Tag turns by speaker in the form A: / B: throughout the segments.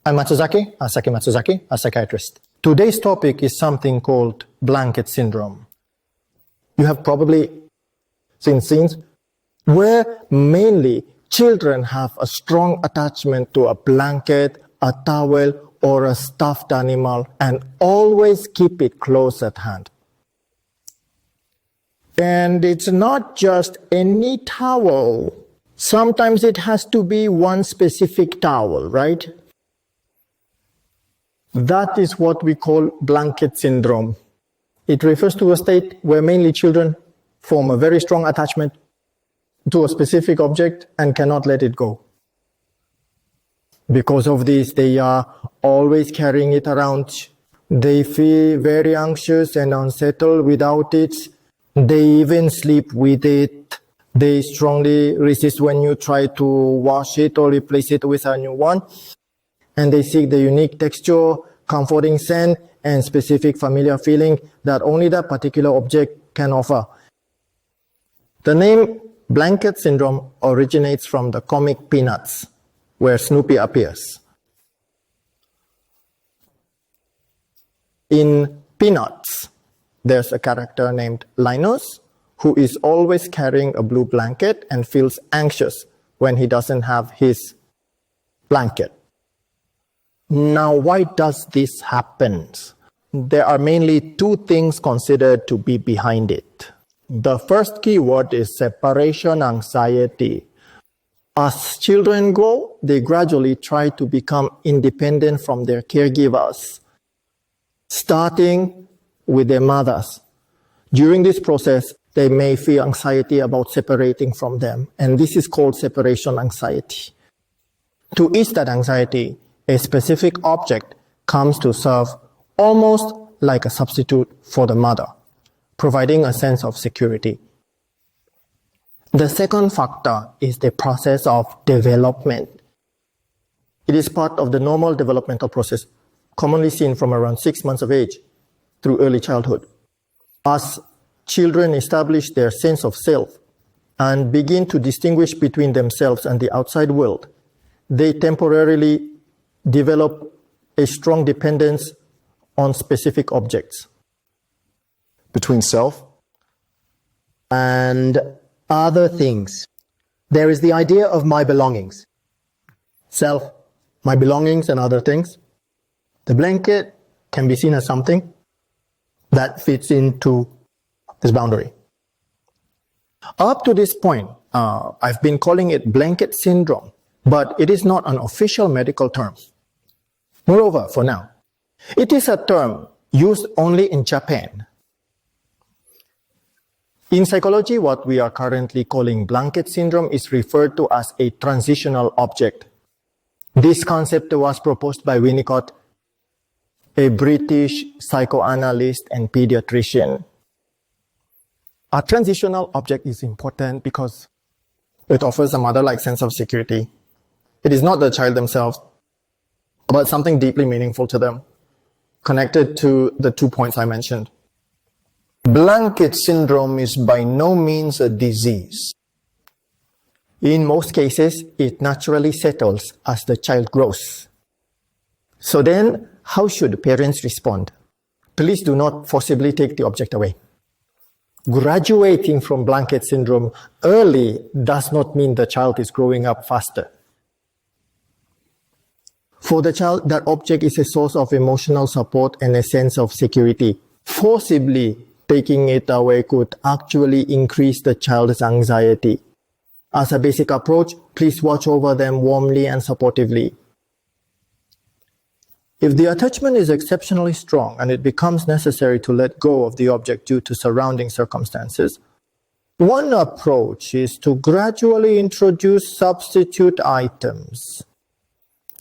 A: I'm Saki Matsuzaki, a psychiatrist. Today's topic is something called blanket syndrome. You have probably seen scenes where mainly children have a strong attachment to a blanket, a towel, or a stuffed animal and always keep it close at hand. And it's not just any towel. Sometimes it has to be one specific towel, right? That is what we call blanket syndrome. It refers to a state where mainly children form a very strong attachment to a specific object and cannot let it go. Because of this, they are always carrying it around. They feel very anxious and unsettled without it. They even sleep with it. They strongly resist when you try to wash it or replace it with a new one. And they seek the unique texture, comforting scent, and specific familiar feeling that only that particular object can offer. The name blanket syndrome originates from the comic Peanuts, where Snoopy appears. In Peanuts, there's a character named Linus who is always carrying a blue blanket and feels anxious when he doesn't have his blanket. Now, why does this happen? There are mainly two things considered to be behind it. The first keyword is separation anxiety. As children grow, they gradually try to become independent from their caregivers, starting with their mothers. During this process, they may feel anxiety about separating from them, and this is called separation anxiety. To ease that anxiety, a specific object comes to serve almost like a substitute for the mother, providing a sense of security. The second factor is the process of development. It is part of the normal developmental process, commonly seen from around 6 months of age through early childhood. As children establish their sense of self and begin to distinguish between themselves and the outside world, they temporarily develop a strong dependence on specific objects.
B: Between self and other things, there is the idea of my belongings.
A: Self, my belongings and other things. The blanket can be seen as something that fits into this boundary. Up to this point, I've been calling it blanket syndrome, but it is not an official medical term. Moreover, for now, it is a term used only in Japan. In psychology, what we are currently calling blanket syndrome is referred to as a transitional object. This concept was proposed by Winnicott, a British psychoanalyst and pediatrician. A transitional object is important because it offers a mother-like sense of security. It is not the child themselves, but something deeply meaningful to them, connected to the 2 points I mentioned.
B: Blanket syndrome is by no means a disease.
A: In most cases, it naturally settles as the child grows. So then, how should parents respond? Please do not forcibly take the object away. Graduating from blanket syndrome early does not mean the child is growing up faster. For the child, that object is a source of emotional support and a sense of security. Forcibly taking it away could actually increase the child's anxiety. As a basic approach, please watch over them warmly and supportively. If the attachment is exceptionally strong and it becomes necessary to let go of the object due to surrounding circumstances, one approach is to gradually introduce substitute items.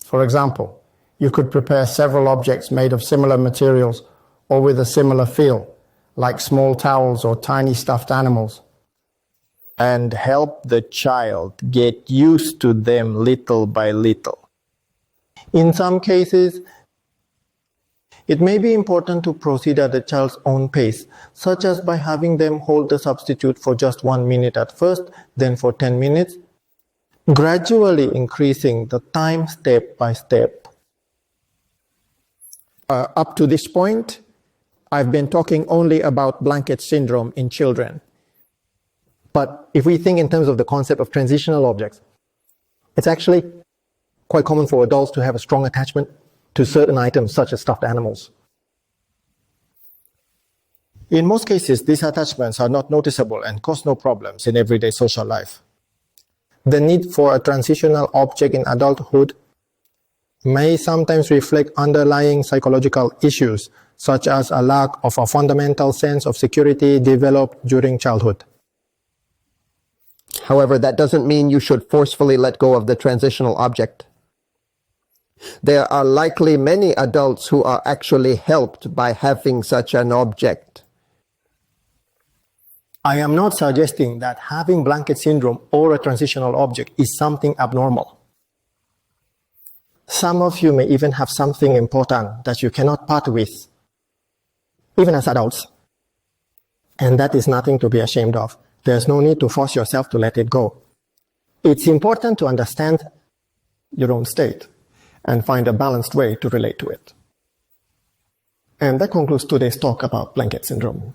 C: For example, you could prepare several objects made of similar materials or with a similar feel, like small towels or tiny stuffed animals,
A: and help the child get used to them little by little. In some cases, it may be important to proceed at the child's own pace, such as by having them hold the substitute for just 1 minute at first, then for 10 minutes, gradually increasing the time step by step. Up to this point, I've been talking only about blanket syndrome in children. But if we think in terms of the concept of transitional objects, it's actually quite common for adults to have a strong attachment to certain items such as stuffed animals. In most cases, these attachments are not noticeable and cause no problems in everyday social life. The need for a transitional object in adulthood may sometimes reflect underlying psychological issues, such as a lack of a fundamental sense of security developed during childhood.
D: However, that doesn't mean you should forcefully let go of the transitional object. There are likely many adults who are actually helped by having such an object.
A: I am not suggesting that having blanket syndrome or a transitional object is something abnormal. Some of you may even have something important that you cannot part with, even as adults. And that is nothing to be ashamed of. There's no need to force yourself to let it go. It's important to understand your own state and find a balanced way to relate to it. And that concludes today's talk about blanket syndrome.